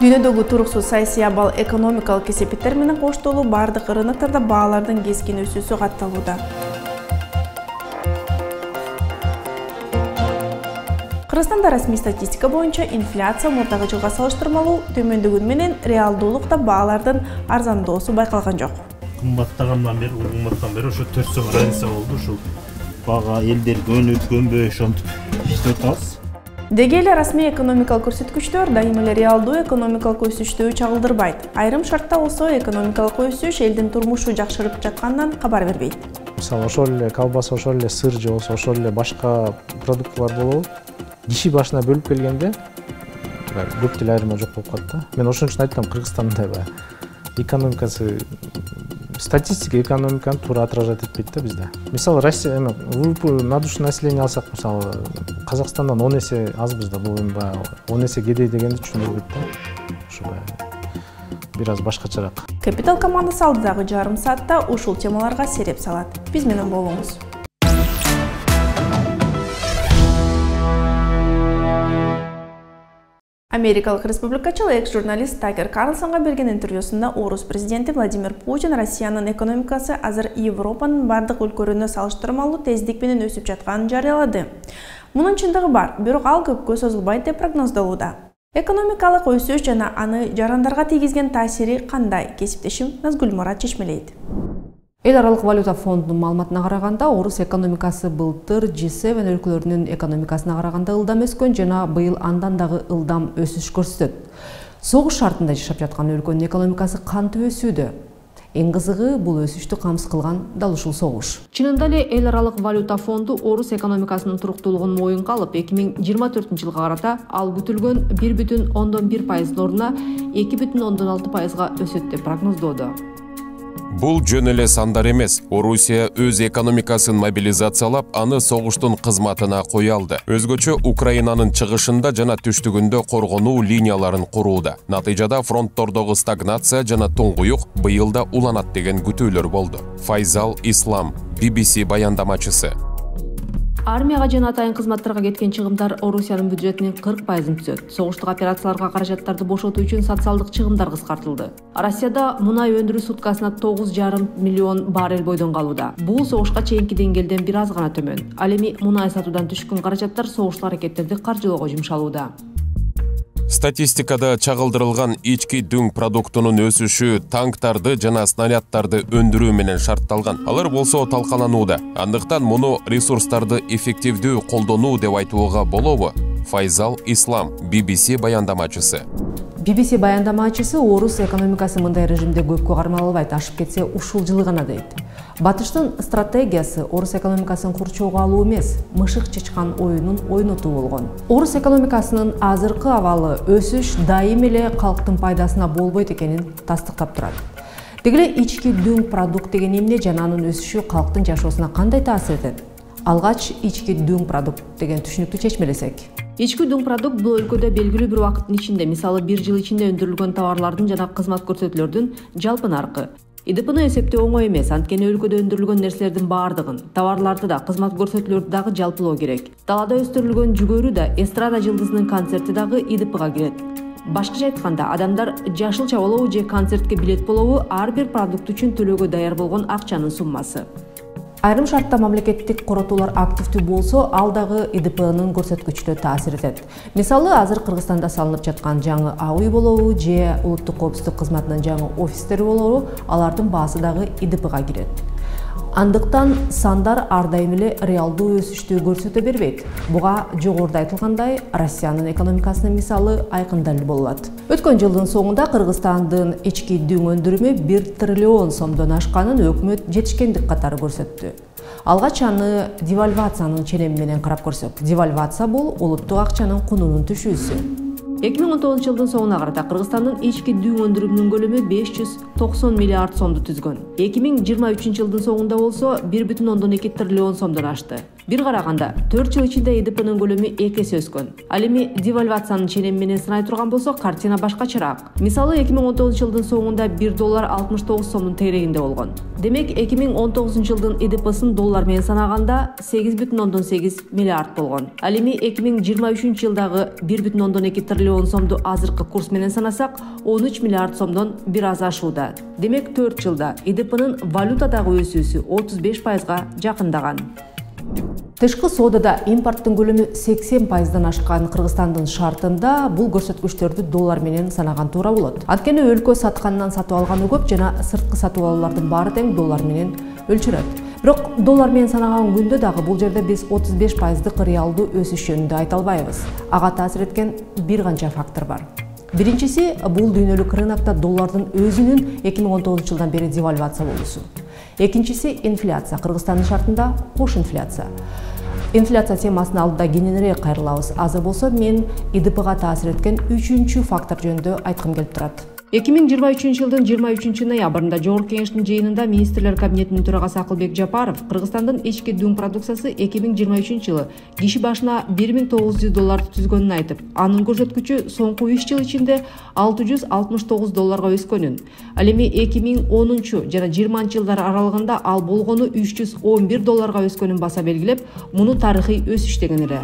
Дүйнөдөгү туруксуз саясий абал экономикалык кесепеттер менен коштолуу бардык рыноктарда баалардын кескин өсүүсү катталууда. Кыргызстанда расмий статистика боюнча инфляция мурдагы жылга салыштырмалуу төмөндөгөнү менен реалдуулукта баалардын арзандоосу байкалган жок. Кымбаттагандан бери ошо 4 сом разница болду. Ушул бага элдер көнбөй ошентип иштеп атабыз. Деги эле расмий экономикалык көрсөткүчтөр дайыма эле реалдуу экономикалык өсүштү чагылдырбайт. Айрым шартта болсо экономикалык өсүш элдин турмушу жакшырып жатканынан кабар бербейт. Мисалы ошол эле колбаса, ошол эле сыр же болсо ошол эле башка продуктылар болобу? Киши башына бөлүп келгенде көп деле айырма жок болуп калат да. Мен ошон үчүн айттым, Кыргызстанда экономикасы статистика экономиканы туура отражать этпейт да бизде. Мисалы Россия ВВП на душу населения алсак, мисалы Казакстандан 10 эсе азбыз да, бул эми 10 эсе кедей дегенди түшүндүрбөйт да. Ошо бир аз башкачараак. Капитал командасы алдыдагы жарым саатта ушул темаларга сереп салат. Биз менен болуңуз. Америкалык республикачыл экс-журналист Такер Карлсонго берген интервьюсунда орус президенти Владимир Путин Россиянын экономикасы азыр Европанын бардык өлкөлөрүнө салыштырмалуу тездик менен өсүп жатканын жарыялады. Мунун чындыгы бар, бирок ал көпкө созулбайт деп прогноздолууда. Экономикалык өсүш жана аны жарандарга тийгизген таасири кандай? Кесиптешим Назгүл Мурат чечмелейт. Эл аралык валюта фондунун маалыматына караганда, орус экономикасы былтыр G7 өлкөлөрүнүн экономикасына караганда ылдам өскөн жана быйыл андан дагы ылдам өсүш көрсөтөт. Согуш шартында жашап жаткан өлкөнүн экономикасы кантип өсүүдө? Эң кызыгы бул өсүштү камсыз кылган дал ушул согуш. Чынында эле эл аралык валюта фонду орус экономикасынын туруктуулугун моюнга алып, 2024-жылга карата ал күтүлгөн 1,1% ордуна 2,6%га өсөт деп прогноздоду. Бул жөн эле сандар эмес. Орусия өз экономикасын мобилизациялап, аны согуштун кызматына кое алды. Өзгөчө Украинанын чыгышында жана түштүгүндө коргонуу линияларын курууда. Натыйжада фронттордогу стагнация жана туңгуюк быйыл да уланат деген күтүүлөр болду. Файзал Ислам, BBC баяндамачысы. Армияга жана атайын кызматтарга кеткен чыгымдар Орусиянын бюджетинин 40%-ын түзөт. Согуштук операцияларга каражаттарды бошотуу үчүн социалдык чыгымдар кыскартылды. Россияда мунай өндүрүү суткасына 9,5 миллион баррель бойдон калууда. Бул согушка чейинки деңгээлден бир аз гана төмөн. Ал эми мунай сатуудан түшкөн каражаттар согуштук аракеттерди каржылоого жумшалууда. Статистикада чагылдырылган ички дүң продуктунун өсүшү танктарды жана снаряддарды өндүрүү менен шартталган. Алар болсо талкаланууда. Андыктан муну ресурстарды эффективдүү колдонуу деп айтууга болобу? Файзал Ислам, BBC баяндамачысы. BBC баяндамачысы орус экономикасы мындай режимде көпкө кармалбайт, ашып кетсе ушул жылы гана дейт. Батыштын стратегиясы орус экономикасын курчоого алуу эмес, мышык чычкан оюнун ойнотуу болгон. Орус экономикасынын азыркы абалы өсүш дайым эле калктын пайдасына болбойт экенин тастыктап турат. Деги эле ички дүң продукт деген эмне жана анын өсүшү калктын жашоосуна кандай таасир этет? Алгач ички дүң продукт деген түшүнүктү чечмелесек. Ички дүң продукт бул өлкөдө белгилүү бир убакыттын ичинде, мисалы 1 жыл ичинде өндүрүлгөн товарлардын жана кызмат көрсөтүүлөрдүн жалпы наркы. ИДПны эсептөө оңой эмес, анткени өлкөдө өндүрүлгөн нерселердин баардыгын, товарларды да, кызмат көрсөтүүлөрдү дагы жалпылоо керек. Талаада өстүрүлгөн жүгөрү да, эстрада жылдызынын концерти дагы ИДПга кирет. Башкача айтканда, адамдар жашылча болобу же концертке билет болобу ар бир продукт үчүн төлөөгө даяр болгон акчанын суммасы. Айрым шартта мамлекеттик коротуулар активдүү болсо, ал дагы ИДПнын көрсөткүчүнө таасир этет. Мисалы, азыр Кыргызстанда салынып жаткан жаңы ак үй болобу же улуттук коопсуздук кызматынын жаңы офистери болобу, алардын баасы дагы ИДПга кирет. Андыктан сандар ар дайым эле реалдуу өсүштү көрсөтө бербейт. Буга жогоруда айтылгандай, Россиянын экономикасынын мисалы айкын далил болот. Өткөн жылдын соңунда Кыргызстандын ички дүң өндүрүмү 1 триллион сомдон ашканын өкмөт жетишкендик катары көрсөттү. Алгач аны девальвациянын ченеми менен карап көрсөк. Девальвация бул улуттук акчанын кунунун түшүүсү. 2019 жылдын соңуна карата Кыргызстандын ички дүң өндүрүмүнүн көлөмү 90 миллиард сомду түзгөн. 2023 жылдын соңунда болсо 1,2 триллион сомдон ашты. Бир караганда 4 жыл ичинде ИДПнын көлөмү 2 эсе өскөн. Ал эми девальвациянын ченеми менен сынай турган болсок, картина башкачараак. Мисалы 2019 жылдын соңунда $1.69 сомдун тегерегинде болгон. Демек 2019 жылдын ИДПсын доллар менен санаганда 8,8 миллиард болгон. Ал эми 2023 жылдагы 1,2 триллион сомду азыркы курс менен санасак, 13 миллиард сомдон бир аз ашууда. Демек 4 жылда ИДПнын валютадагы өсүүсү 35%га жакындаган. Тышкы соодада импорттун көлөмү 80%дан ашкан Кыргызстандын шартында бул көрсөткүчтөрдү доллар менен санаган туура болот. Анткени өлкө саткандан сатып алганы көп жана сырткы сатып алуулардын баары тең доллар менен өлчөлөт. Бирок доллар менен санаган күндө дагы бул жерде биз 35%дык реалдуу өсүш жөнүндө айта албайбыз. Ага таасир эткен бир канча фактор бар. Биринчиси бул дүйнөлүк рынокто доллардын өзүнүн 2019 жылдан бери девальвация болуусу. Экинчиси инфляция. Кыргызстандын шартында кош инфляция. Инфляция темасына алдыда кененирээк кайрылабыз. Азыр болсо мен ИДПга таасир эткен үчүнчү фактор жөнүндө айткым келип турат. 2023 жылдын 23 ноябрында Жогорку кеңештин жыйынында министрлер кабинетинин төрагасы Акылбек Жапаров Кыргызстандын ички дүң продукциясы 2023 жылы киши башына $1,900 түзгөнүн айтып, анын көрсөткүчү соңку 3 жыл ичинде $669 өскөнүн. Ал эми 2010 жана 20 жылдар аралыгында ал болгону $311 өскөнүн баса белгилеп, муну тарыхый өсүш деген эле.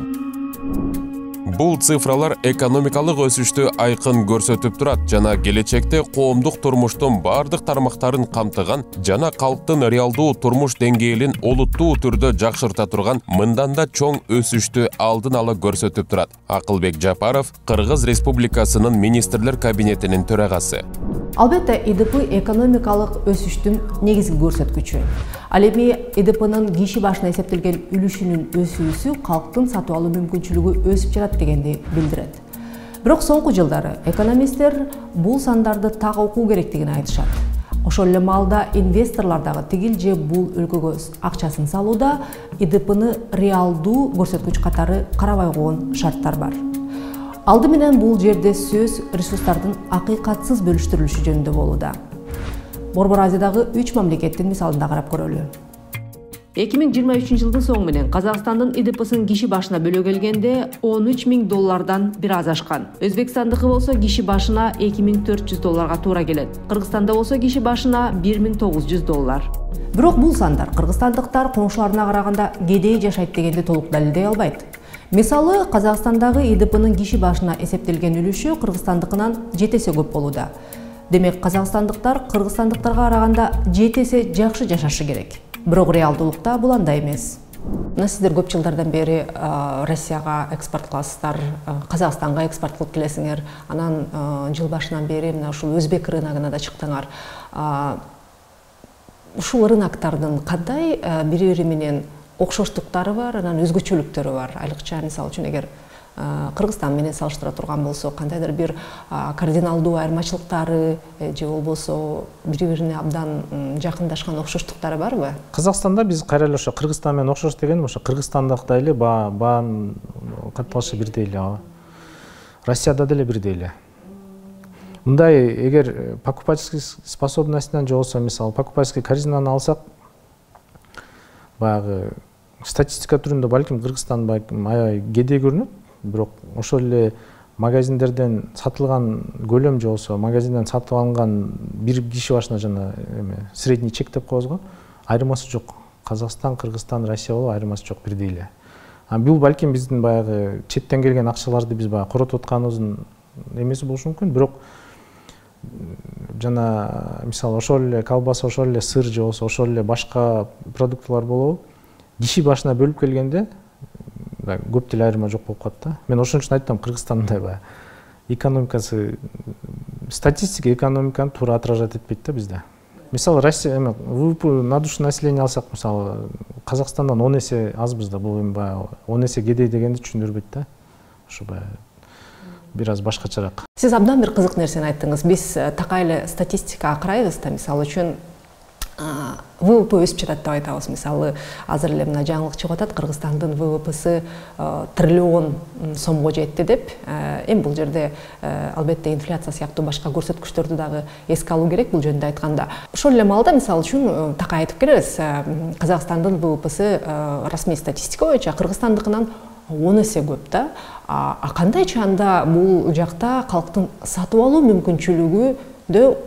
Бул цифралар экономикалык өсүштү айкын көрсөтүп турат жана келечекте коомдук турмуштун бардык тармактарын камтыган жана калктын реалдуу турмуш деңгээлин олуттуу түрдө жакшырта турган мындан да чоң өсүштү алдын ала көрсөтүп турат. Акылбек Жапаров, Кыргыз Республикасынын министрлер кабинетинин төрагасы. Албетте, ИДП экономикалык өсүштүн негизги көрсөткүчү. Ал эми ИДПнын киши башына эсептелген үлүшүнүн өсүүсү калктын сатып алуу мүмкүнчүлүгү өсүп жатат дегенди билдирет. Бирок соңку жылдары экономисттер бул сандарды так окуу керектигин айтышат. Ошол эле маалда инвесторлор дагы тигил же бул өлкөгө акчасын салууда ИДПны реалдуу көрсөткүч катары карабай койгон шарттар бар. Алды менен бул жерде сөз ресурстардын акыйкатсыз бөлүштүрүлүшү жөнүндө болууда. Борбор Азиядагы 3 мамлекеттин мисалында карап көрөлү. 2023 жылдын соңу менен Казакстандын ИДПсын киши башына бөлө келгенде $13,000 бир аз ашкан. Өзбекстандыкы болсо киши башына $2,400 туура келет. Кыргызстанда болсо киши башына $1,900. Бирок бул сандар кыргызстандыктар коңшуларына караганда кедей жашайт дегенди толук далилдей албайт. Мисалы, Казакстандагы ИДПнын киши башына эсептелген үлүшү кыргызстандыкынан 7 эсе көп болууда. Демек, казакстандыктар кыргызстандыктарга караганда 7 эсе жакшы жашашы керек. Бирок реалдуулукта бул андай эмес. Мына сиздер көп жылдардан бери Россияга экспорт кыласыздар, Казакстанга экспорт кылып келесиңер. Анан жыл башынан бери мына ушул өзбек рыногуна да чыктыңар. Ушул рыноктардын кандай бири-бири менен окшоштуктары бар, анан өзгөчөлүктөрү бар. Айрыкча мисалы үчүн эгер Кыргызстан менен салыштыра турган болсо, кандайдыр бир кардиналдуу айырмачылыктары же болбосо бири-бирине абдан жакындашкан окшоштуктары барбы? Казакстанда биз кайра эле ошо Кыргызстан менен окшош дегеним ошо Кыргызстандагы эле баан катталышы бирдей эле. Россияда деле бирдей эле. Мындай эгер покупательский способностьтан же болбосо мисалы покупательский корзинаны алсак, баягы статистика түрүндө балким Кыргызстан аябай кедей көрүнөт, бирок ошол эле магазиндерден сатылган көлөм же болбосо магазинден сатып алынган бир киши башына жана средний чек деп коебуз го, айырмасы жок. Казакстан, Кыргызстан, Россия болуп айырмасы жок, бирдей эле. Бул балким биздин баягы четтен келген акчаларды биз баягы коротуп атканыбыздын эмеси болушу мүмкүн, бирок жана мисалы ошол эле колбаса, ошол эле сыр же болбосо ошол эле башка продуктылар болобу, киши башына бөлүп келгенде көп деле айырма жок болуп калат да. Мен ошон үчүн айттым, Кыргызстандын экономикасы, статистика экономиканы туура отражать этпейт да бизде. Мисалы Россия ВВП на душу населения алсак, мисалы Казакстандан 10 эсе азбыз да, бул эми баягы 10 эсе кедей дегенди түшүндүрбөйт да. Ошо бир аз башкачараак. Сиз абдан бир кызык нерсени айттыңыз. Биз такай эле статистикага карайбыз да, мисалы үчүн ВВП өсүп жатат деп айтабыз. Мисалы, азыр эле мына жаңылык чыгып атат, Кыргызстандын ВВПсы триллион сомго жетти деп. Эми бул жерде албетте инфляция сыяктуу башка көрсөткүчтөрдү дагы эске алуу керек бул жөнүндө айтканда. Ошол эле маалда мисалы үчүн такай айтып келебиз. Казакстандын ВВПсы расмий статистика боюнча Кыргызстандыкынан 10 эсе көп да. Кандайчы анда бул жакта калктын сатып алуу мүмкүнчүлүгү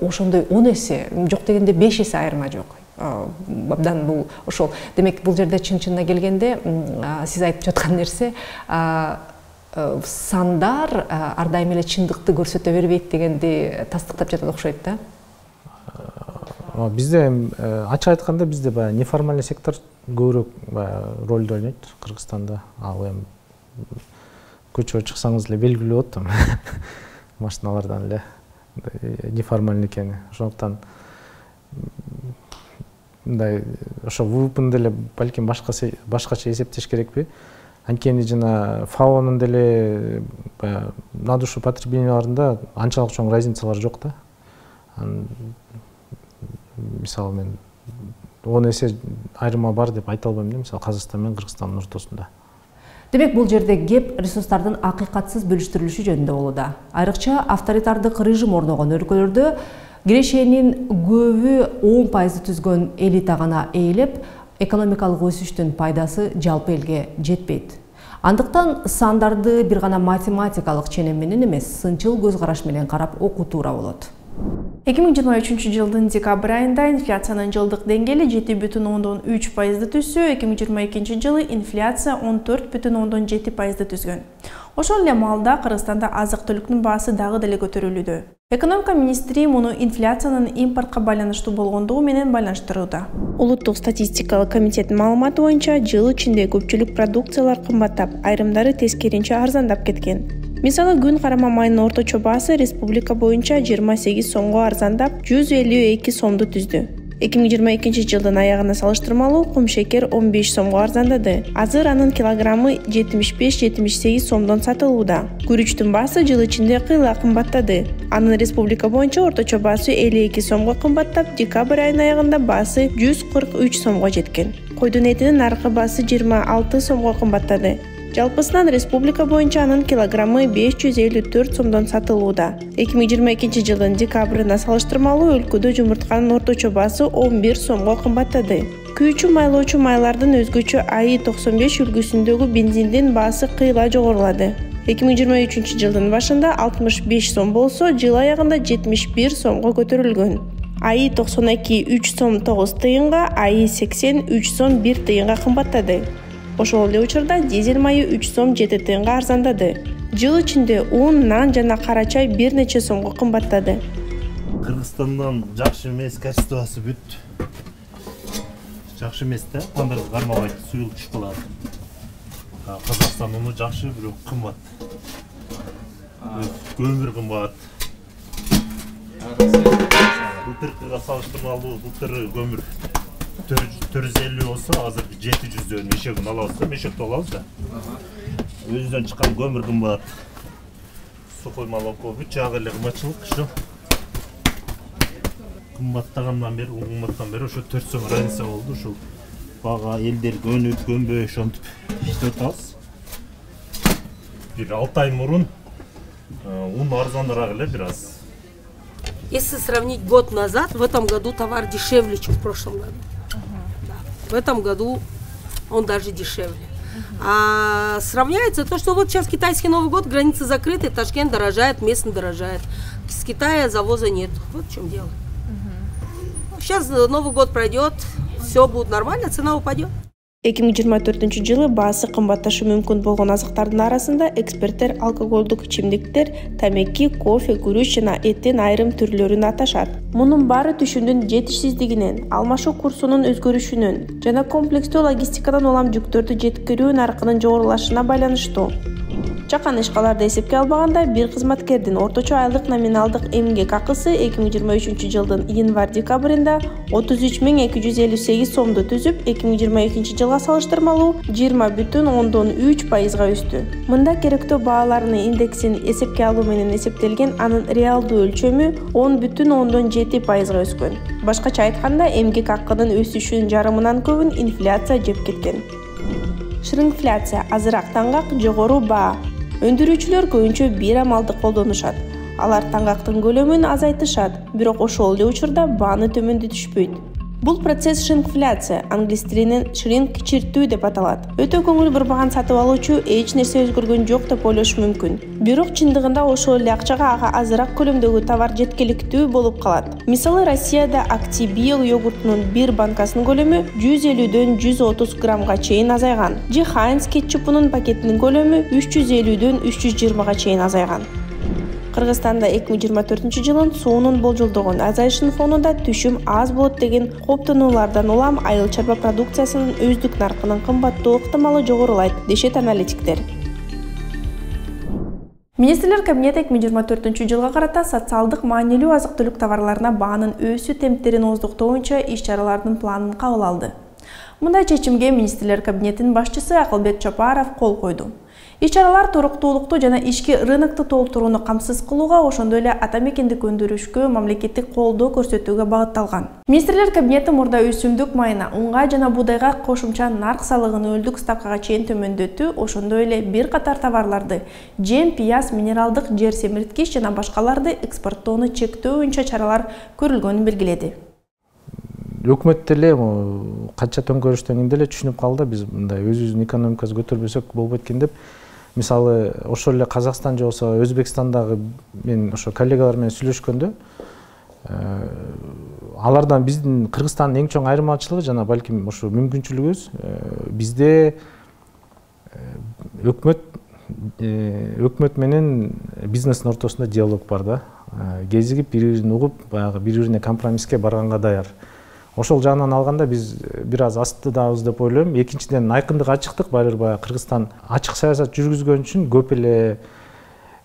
ошондой 10 эсе жок дегенде 5 эсе айырма жок. Абдан бул ошол. Демек бул жерде чын-чынына келгенде сиз айтып жаткан нерсе сандар ар дайым эле чындыкты көрсөтө бербейт дегенди тастыктап жатат окшойт да. Бизде ачык айтканда бизде баягы неформальный сектор көбүрөөк ролду ойнойт Кыргызстанда. Ал эми көчөгө чыксаңыз эле белгилүү болот там. Машиналардан эле неформальный экени. Ошондуктан мындай ошо ВВПны деле балким башкача эсептеш керекпи? Анткени жана ФАОнун деле на душу потребленияларында анчалык чоң разницалар жок да. Мисалы мен 10 эсе айырма бар деп айта албайм да, мисалы Казакстан менен Кыргызстандын ортосунда. Демек бул жерде кеп ресурстардын акыйкатсыз бөлүштүрүлүшү жөнүндө болууда. Айрыкча авторитардык режим орногон өлкөлөрдө кирешенин көбү 10% түзгөн элита гана ээлеп, экономикалык өсүштүн пайдасы жалпы элге жетпейт. Андыктан сандарды бир гана математикалык ченем менен эмес, сынчыл көз караш менен карап окуу туура болот. 2023 жылдын декабрь айында инфляциянын жылдык деңгээли 7,3%ды түзсө, 2022 жылы инфляция 14,7%ды түзгөн. Ошол эле маалда Кыргызстанда азык-түлүктүн баасы дагы деле көтөрүлүүдө. Экономика министри муну инфляциянын импортко байланыштуу болгондугу менен байланыштырууда. Улуттук статистикалык комитеттин маалыматы боюнча, жыл ичинде көпчүлүк продукциялар кымбаттап, айрымдары тескеринче арзандап кеткен. Мисалы, күн карама майынын орточо баасы республика боюнча 28 сомго арзандап, 152 сомду түздү. 2022 жылдын аягына салыштырмалуу кум шекер 15 сомго арзандады. Азыр анын килограммы 75-78 сомдон сатылууда. Күрүчтүн баасы жыл ичинде кыйла кымбаттады. Анын республика боюнча орточо баасы 52 сомго кымбаттап, декабрь айынын аягында баасы 143 сомго жеткен. Койдун этинин наркы баасы 26 сомго кымбаттады. Жалпысынан республика боюнча анын килограммы 554 сомдон сатылууда. 2022 жылдын декабрына салыштырмалуу өлкөдө жумуртканын орточо баасы 11 сомго кымбаттады. Күйүүчү майлоочу майлардын өзгөчө АИ-95 үлгүсүндөгү бензиндин баасы кыйла жогорулады. 2023 жылдын башында 65 сом болсо, жыл аягында 71 сомго көтөрүлгөн. АИ-92 3 сом 9 тыйынга, АИ-80 3 сом 1 тыйынга кымбаттады. Ошол эле учурда дизель майы 3 сом 7 тыйынга арзандады. Жыл ичинде un, нан жана кара чай бир нече сомго кымбаттады. Кыргызстандан жакшы эмес, качествосы бүт. Жакшы эмес да, тандырды кармабайт, суюлук чыккылат. Казакстан уну жакшы, бирок кымбат. Көмүр кымбат. Былтыркыга салыштырмалуу, былтыр көмүр 450 болса, азыр 700 мешегин алабыз да, мешекти алабыз да. Өзүнөн чыккан көмүр кымбат. Сухой молоко бүт жагы эле кымбатчылык ушу. Кымбаттагандан бери, кымбаттан бери ошо 4 сом разница болду. Ушул бага элдер көнүп, көнбөй ошентип иштеп атабыз. Бир 6 ай мурун un арзаныраак эле бир аз. Если сравнить год назад, в этом году товар дешевле, чем в прошлом году. Да. В этом году он даже дешевле. А сравняется то, что вот сейчас китайский Новый год, границы закрыты, Ташкент дорожает, местный дорожает. С Китая завоза нет. Вот в чем дело. Сейчас Новый год пройдет, все будет нормально, цена упадет. 2024 жылы баасы кымбатташы мүмкүн болгон азыктардын арасында эксперттер алкоголдук ичимдиктер, тамеки, кофе, күрүч жана эттин айрым түрлөрүн аташат. Мунун баары түшүмдүн жетишсиздигинен, алмашуу курсунун өзгөрүшүнөн жана комплекстүү логистикадан улам жүктөрдү жеткирүү наркынын жогорулашына байланыштуу. Чакан ишкаларды эсепке албаганда бир кызматкердин орточо айлык номиналдык эмгек акысы 2023 жылдын январь-декабрында 33.258 сомду түзүп, 2022 жылга салыштырмалуу 20,3%га өстү. Мында керектөө бааларынын индексин эсепке алуу менен эсептелген анын реалдуу өлчөмү 10,7%га өскөн. Башкача айтканда, эмгек акынын өсүшүнүн жарымынан көбүн инфляция жеп кеткен. Шринкфляция азыраак таңгак, жогору баа. Өндүрүүчүлөр көбүнчө бир амалды колдонушат. Алар таңгактын көлөмүн азайтышат, бирок ошол эле учурда бааны төмөндөтүшпөйт. Бул процесс шринкфляция, англис тилинен shrink кичиртүү деп аталат. Өтө көңүл бурбаган сатып алуучу эч нерсе өзгөргөн жок деп ойлошу мүмкүн. Бирок чындыгында ошол эле акчага ага азыраак көлөмдөгү товар жеткиликтүү болуп калат. Мисалы, Россияда Актибио йогуртунун бир банкасынын көлөмү 150дөн 130 граммга чейин азайган. Же Хайнс кетчупунун пакетинин көлөмү 350дөн 320га чейин азайган. Кыргызстанда 2024 жылын суунун болжолдогон азайышынын фонунда түшүм аз болот деген коптонуулардан улам айыл чарба продукциясынын өздүк наркынын кымбаттоо ыктымалы жогорулайт, дешет аналитиктер. Министрлер кабинети 2024 жылга карата социалдык маанилүү азык-түлүк товарларына баанын өсүү темптерин ооздуктоо боюнча иш-чаралардын планын кабыл алды. Мындай чечимге Министрлер кабинетинин башчысы Акылбек Чапаров кол койду. Иш-чаралар туруктуулукту жана ички рынокто толтурууну камсыз кылууга, ошондой эле ата мекендик өндүрүшкө мамлекеттик колдоо көрсөтүүгө багытталган. Министрлер кабинети мурда өсүмдүк майына, унга жана буудайга кошумча нарк салыгын нөлдүк ставкага чейин төмөндөтүү, ошондой эле бир катар товарларды, жем, пияз, минералдык жер семирткич жана башкаларды экспорттоону чектөө боюнча чаралар көрүлгөнүн белгиледи. Өкмөт деле канча төңкөрүштөн кийин деле түшүнүп калды, биз мындай өзүбүздүн экономикабызды көтөрбөсөк болбойт экен деп. Мисалы, ошол эле Казакстан же болсо Өзбекстандагы мен ошо коллегалар менен сүйлөшкөндө, алардан биздин Кыргызстандын эң чоң айырмачылыгы жана балким ошо мүмкүнчүлүгүбүз, бизде өкмөт менен бизнестин ортосунда диалог бар да. Кезигип бири-бирин угуп, баягы бири-бирине компромисске барганга даяр. Ошол жагынан алганда биз бир аз астыдабыз деп ойлойм. Экинчиден, айкындык ачыктык бар. Баягы Кыргызстан ачык саясат жүргүзгөн үчүн көп эле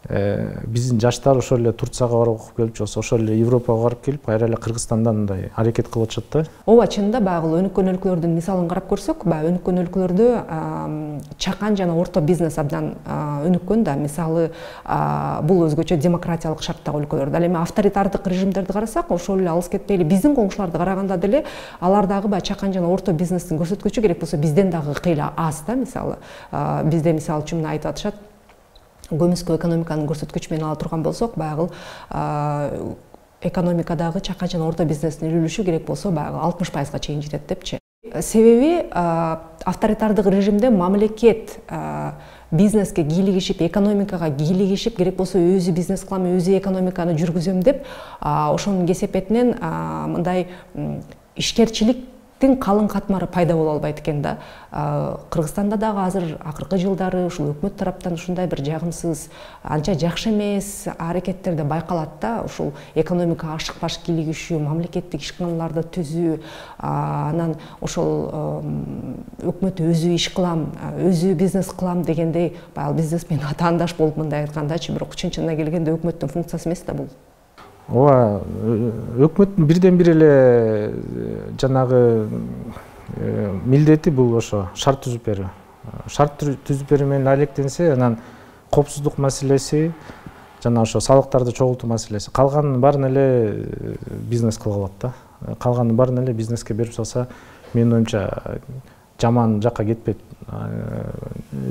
биздин жаштар ошол эле Турцияга барып окуп келип, ошол эле Европага барып келип, кайра эле Кыргызстандан мындай аракет кылып атышат да. Ооба, чынында баягы өнүккөн өлкөлөрдүн мисалын карап көрсөк, баягы өнүккөн өлкөлөрдө чакан жана орто бизнес абдан өнүккөн да. Мисалы, бул өзгөчө демократиялык шарттагы өлкөлөрдө. Ал эми авторитардык режимдерди карасак, ошол эле алыс кетпейли биздин коңшуларды караганда деле алар дагы баягы чакан жана орто бизнестин көрсөткүчү керек болсо бизден дагы кыйла аз да. Мисалы, бизде мисалы үчүн айтып атышат, көмүскө экономиканын көрсөткүчү менен ала турган болсок, баягы экономикадагы чакан жана орто бизнестин үлүшү керек болсо баягы 60%га чейин жетет депчи. Себеби авторитардык режимде мамлекет бизнеске кийлигишип, экономикага кийлигишип, керек болсо өзү бизнес кылам, өзү экономиканы жүргүзөм деп, ошонун кесепетинен мындай ишкерчилик калың катмары пайда боло албайт экен да. Кыргызстанда дагы азыр акыркы жылдары ушул өкмөт тараптан ушундай бир жагымсыз, анча жакшы эмес аракеттерде байкалат да. Ушул экономикага ашык-баш кийлигишүү, мамлекеттик ишканаларды түзүү, анан ошол өкмөт өзү иш кылам, өзү бизнес кылам дегендей, баягы бизнесмен атаандаш болуп мындай айткандачы, бирок чын-чынына келгенде өкмөттүн функциясы эмес да бул. Ооба, өкмөттүн бирден бир эле жанагы милдети бул ошо шарт түзүп берүү. Шарт түзүп берүү менен алектенсе, анан коопсуздук маселеси жана ошо салыктарды чогултуу маселеси, калганын баарын эле бизнес кылгыла алат да. Калганын баарын эле бизнеске берип салса, менин оюмча жаман жакка кетпейт.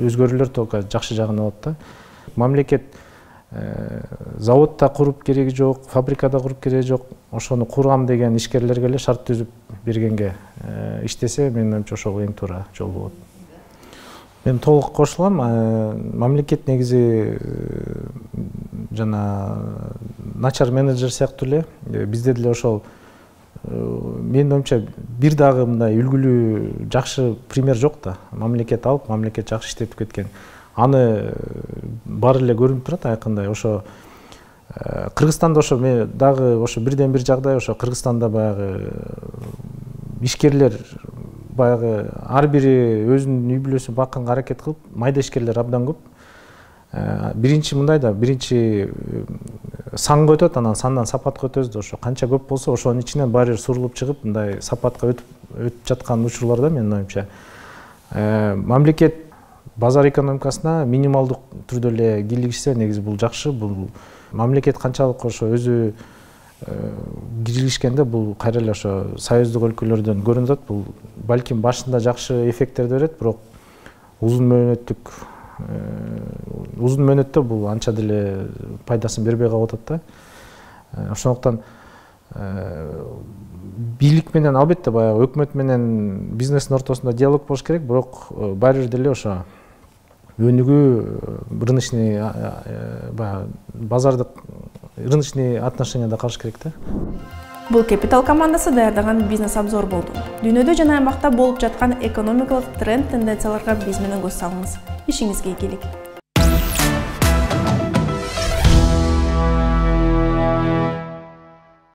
Өзгөрүүлөр только жакшы жагын алат да. Мамлекет заводда куруп кереги жок, фабрикада куруп кереги жок, ошону кургам деген ишкерлерге эле шарт түзүп бергенге иштесе, менин оюмча ошол эң туура жол болот. Мен толук кошулам. Мамлекет негизи жана начар менеджер сыяктуу эле бизде деле ошол менин оюмча бир дагы мындай үлгүлүү жакшы пример жок да. Мамлекет алып, мамлекет жакшы иштетип кеткен. Аны баары эле көрүнүп турат айкындай. Ошо Кыргызстанда ошо дагы ошо бирден бир жагдай, ошо Кыргызстанда баягы ишкерлер баягы ар бири өзүнүн үй бүлөсүн бакканга аракет кылып, майда ишкерлер абдан көп. биринчи мындай да, биринчи санга өтөт, анан сандан сапатка өтөбүз да, ошо канча көп болсо ошонун ичинен баары бир сурулуп чыгып мындай сапатка өтүп жаткан учурлар да менин оюмча. Мамлекет базар экономикасына минималдык түрдө эле кийлигишсе негизи бул жакшы. Бул мамлекет канчалык ошо өзү кирилишкенде бул кайра эле ошо союздук өлкөлөрдөн көрүнүп атат. Бул балким башында жакшы эффекттерди берет, бирок uzun мөөнөттө бул анча деле пайдасын бербей калып атат да. Ошондуктан бийлик менен албетте баягы өкмөт менен бизнестин ортосунда диалог болуш керек, бирок баары бир деле ошо өнүгүү рыночный базардык рыночный отношенияда калыш керек да. Бул Capital командасы даярдаган бизнес обзор болду. Дүйнөдө жана аймакта болуп жаткан экономикалык тренд тенденцияларга биз менен көз салыңыз. Ишиңизге ийгилик.